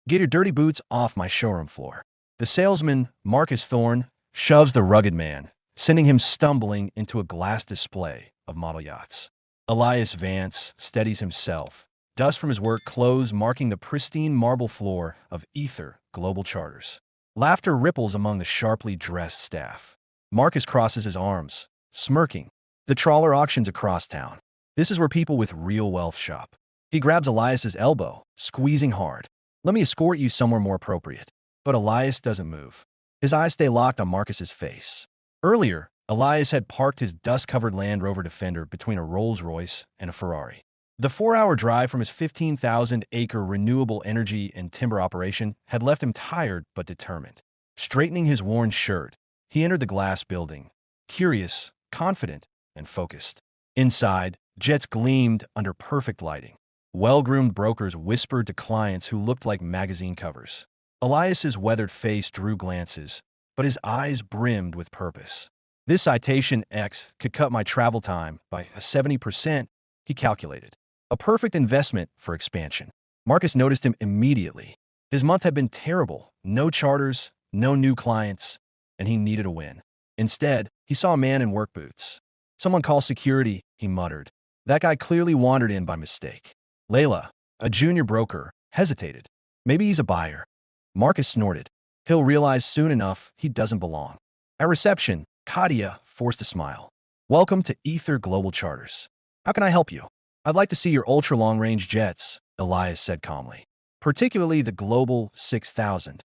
Get your dirty boots off my showroom floor. The salesman, Marcus Thorne, shoves the rugged man, sending him stumbling into a glass display of model yachts. Elias Vance steadies himself, dust from his work clothes marking the pristine marble floor of Ether Global Charters. Laughter ripples among the sharply dressed staff. Marcus crosses his arms, smirking. The trawler auctions across town. This is where people with real wealth shop. He grabs Elias's elbow, squeezing hard. Let me escort you somewhere more appropriate. But Elias doesn't move. His eyes stay locked on Marcus's face. Earlier, Elias had parked his dust-covered Land Rover Defender between a Rolls-Royce and a Ferrari. The 4-hour drive from his 15,000-acre renewable energy and timber operation had left him tired but determined. Straightening his worn shirt, he entered the glass building, curious, confident, and focused. Inside, jets gleamed under perfect lighting. Well-groomed brokers whispered to clients who looked like magazine covers. Elias's weathered face drew glances, but his eyes brimmed with purpose. This Citation X could cut my travel time by 70%, he calculated. A perfect investment for expansion. Marcus noticed him immediately. His month had been terrible. No charters, no new clients, and he needed a win. Instead, he saw a man in work boots. Someone call security, he muttered. That guy clearly wandered in by mistake. Layla, a junior broker, hesitated. Maybe he's a buyer. Marcus snorted. He'll realize soon enough he doesn't belong. At reception, Katia forced a smile. Welcome to Ether Global Charters. How can I help you? I'd like to see your ultra-long-range jets, Elias said calmly. Particularly the Global 6000.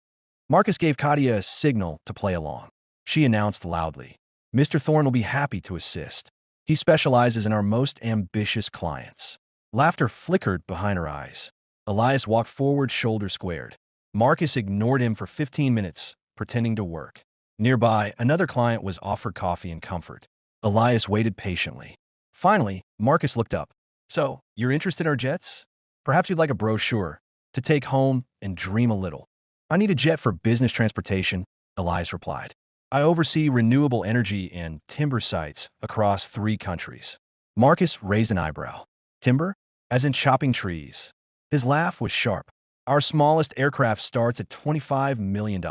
Marcus gave Katia a signal to play along. She announced loudly. Mr. Thorne will be happy to assist. He specializes in our most ambitious clients. Laughter flickered behind her eyes. Elias walked forward, shoulders squared. Marcus ignored him for 15 minutes, pretending to work. Nearby, another client was offered coffee and comfort. Elias waited patiently. Finally, Marcus looked up. So, you're interested in our jets? Perhaps you'd like a brochure to take home and dream a little. I need a jet for business transportation, Elias replied. I oversee renewable energy and timber sites across 3 countries. Marcus raised an eyebrow. Timber? As in chopping trees. His laugh was sharp. Our smallest aircraft starts at $25 million.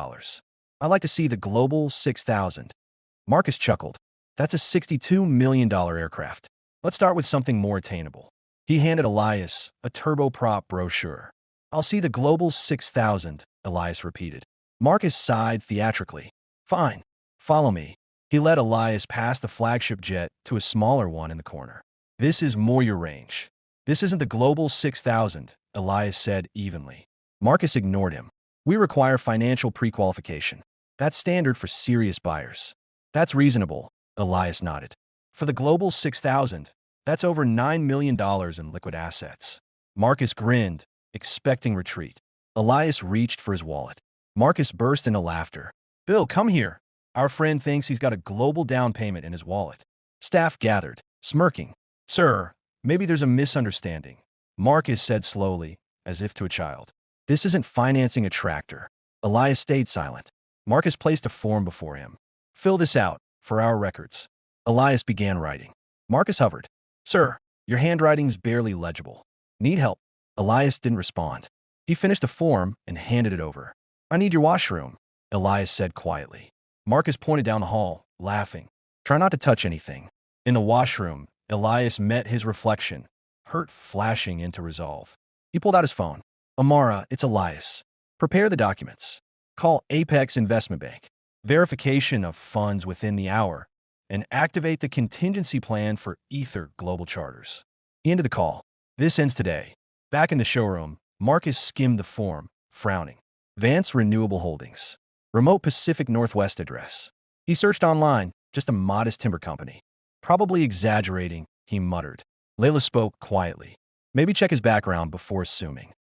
I like to see the Global 6000. Marcus chuckled. That's a $62 million aircraft. Let's start with something more attainable. He handed Elias a turboprop brochure. I'll see the Global 6000, Elias repeated. Marcus sighed theatrically. Fine. Follow me. He led Elias past the flagship jet to a smaller one in the corner. This is more your range. This isn't the Global 6000, Elias said evenly. Marcus ignored him. We require financial pre-qualification. That's standard for serious buyers. That's reasonable, Elias nodded. For the Global 6000, that's over $9 million in liquid assets. Marcus grinned, expecting retreat. Elias reached for his wallet. Marcus burst into laughter. Bill, come here. Our friend thinks he's got a global down payment in his wallet. Staff gathered, smirking. Sir, maybe there's a misunderstanding. Marcus said slowly, as if to a child. This isn't financing a tractor. Elias stayed silent. Marcus placed a form before him. Fill this out, for our records. Elias began writing. Marcus hovered. Sir, your handwriting's barely legible. Need help? Elias didn't respond. He finished the form and handed it over. I need your washroom, Elias said quietly. Marcus pointed down the hall, laughing. Try not to touch anything. In the washroom, Elias met his reflection, hurt flashing into resolve. He pulled out his phone. Amara, it's Elias. Prepare the documents. Call Apex Investment Bank. Verification of funds within the hour. And activate the contingency plan for Ether Global Charters. He ended the call. This ends today. Back in the showroom, Marcus skimmed the form, frowning. Vance Renewable Holdings. Remote Pacific Northwest address. He searched online, just a modest timber company. Probably exaggerating, he muttered. Layla spoke quietly. Maybe check his background before assuming.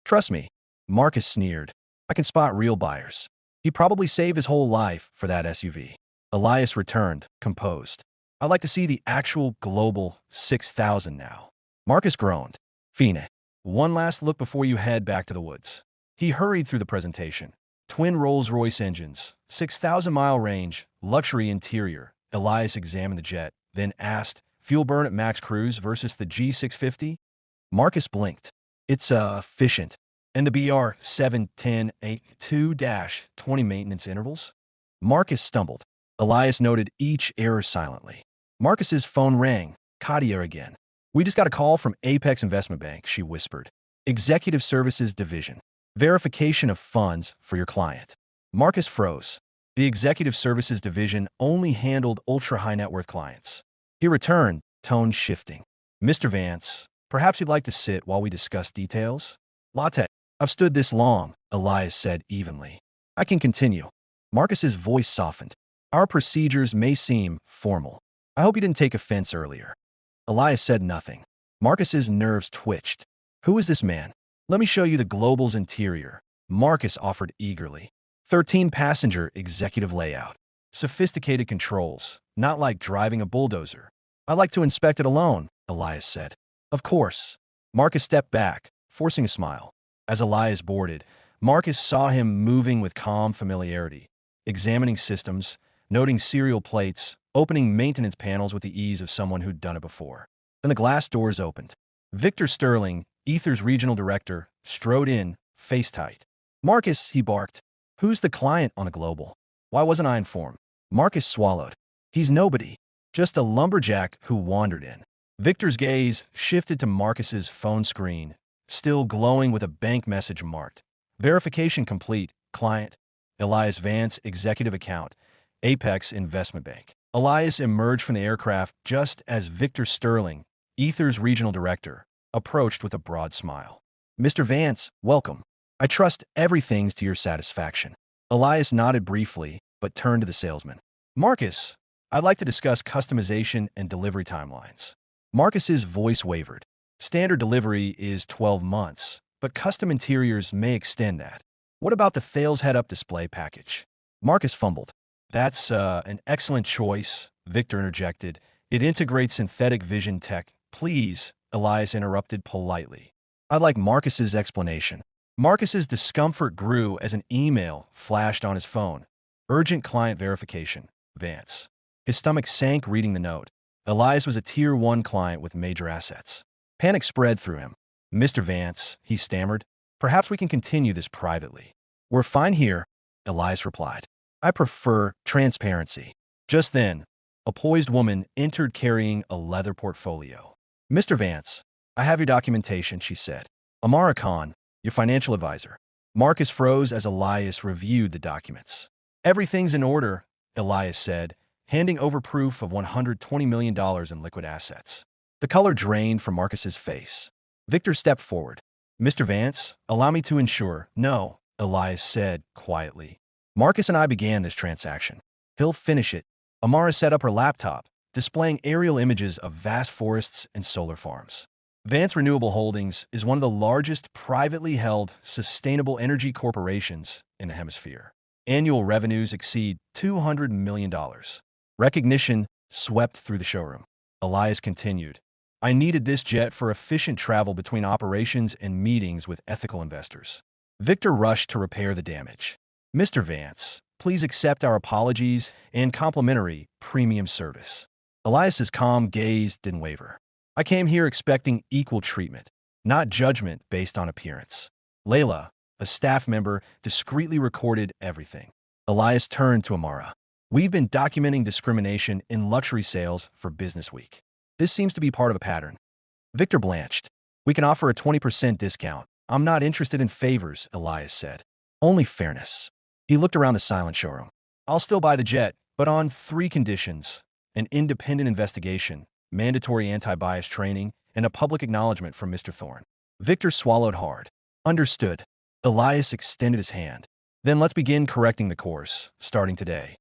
Trust me, Marcus sneered. I can spot real buyers. He probably saved his whole life for that SUV. Elias returned, composed. I'd like to see the actual Global 6000 now. Marcus groaned. Fine. One last look before you head back to the woods. He hurried through the presentation. Twin Rolls-Royce engines, 6,000-mile range, luxury interior. Elias examined the jet, then asked, fuel burn at max cruise versus the G650? Marcus blinked. It's efficient. And the BR 71082-20 maintenance intervals? Marcus stumbled. Elias noted each error silently. Marcus's phone rang. Katia again. We just got a call from Apex Investment Bank, she whispered. Executive Services Division. Verification of funds for your client. Marcus froze. The Executive Services Division only handled ultra-high net worth clients. He returned, tone shifting. Mr. Vance, perhaps you'd like to sit while we discuss details? Latte. I've stood this long, Elias said evenly. I can continue. Marcus's voice softened. Our procedures may seem formal. I hope you didn't take offense earlier. Elias said nothing. Marcus's nerves twitched. Who is this man? Let me show you the Global's interior, Marcus offered eagerly. 13-passenger executive layout. Sophisticated controls, not like driving a bulldozer. I'd like to inspect it alone, Elias said. Of course. Marcus stepped back, forcing a smile. As Elias boarded, Marcus saw him moving with calm familiarity, examining systems, noting serial plates, opening maintenance panels with the ease of someone who'd done it before. Then the glass doors opened. Victor Sterling, Ether's regional director, strode in, face tight. Marcus, he barked. Who's the client on the Global? Why wasn't I informed? Marcus swallowed. He's nobody. Just a lumberjack who wandered in. Victor's gaze shifted to Marcus's phone screen, still glowing with a bank message marked. Verification complete, client. Elias Vance, executive account. Apex Investment Bank. Elias emerged from the aircraft just as Victor Sterling, Ether's regional director, approached with a broad smile. Mr. Vance, welcome. I trust everything's to your satisfaction. Elias nodded briefly, but turned to the salesman. Marcus, I'd like to discuss customization and delivery timelines. Marcus's voice wavered. Standard delivery is 12 months, but custom interiors may extend that. What about the Thales head-up display package? Marcus fumbled. That's an excellent choice, Victor interjected. It integrates synthetic vision tech. Please, Elias interrupted politely. I'd like Marcus's explanation. Marcus's discomfort grew as an email flashed on his phone. Urgent client verification, Vance. His stomach sank reading the note. Elias was a Tier 1 client with major assets. Panic spread through him. Mr. Vance, he stammered, perhaps we can continue this privately. We're fine here, Elias replied. I prefer transparency. Just then, a poised woman entered carrying a leather portfolio. Mr. Vance, I have your documentation, she said. Amara Khan, your financial advisor. Marcus froze as Elias reviewed the documents. Everything's in order, Elias said, handing over proof of $120 million in liquid assets. The color drained from Marcus's face. Victor stepped forward. Mr. Vance, allow me to ensure. No, Elias said quietly. Marcus and I began this transaction. He'll finish it. Amara set up her laptop, displaying aerial images of vast forests and solar farms. Vance Renewable Holdings is one of the largest privately held sustainable energy corporations in the hemisphere. Annual revenues exceed $200 million. Recognition swept through the showroom. Elias continued. I needed this jet for efficient travel between operations and meetings with ethical investors. Victor rushed to repair the damage. Mr. Vance, please accept our apologies and complimentary premium service. Elias's calm gaze didn't waver. I came here expecting equal treatment, not judgment based on appearance. Layla, a staff member, discreetly recorded everything. Elias turned to Amara. We've been documenting discrimination in luxury sales for Business Week. This seems to be part of a pattern. Victor blanched. We can offer a 20% discount. I'm not interested in favors, Elias said. Only fairness. He looked around the silent showroom. I'll still buy the jet, but on 3 conditions: an independent investigation, mandatory anti-bias training, and a public acknowledgement from Mr. Thorne. Victor swallowed hard. Understood. Elias extended his hand. Then let's begin correcting the course, starting today.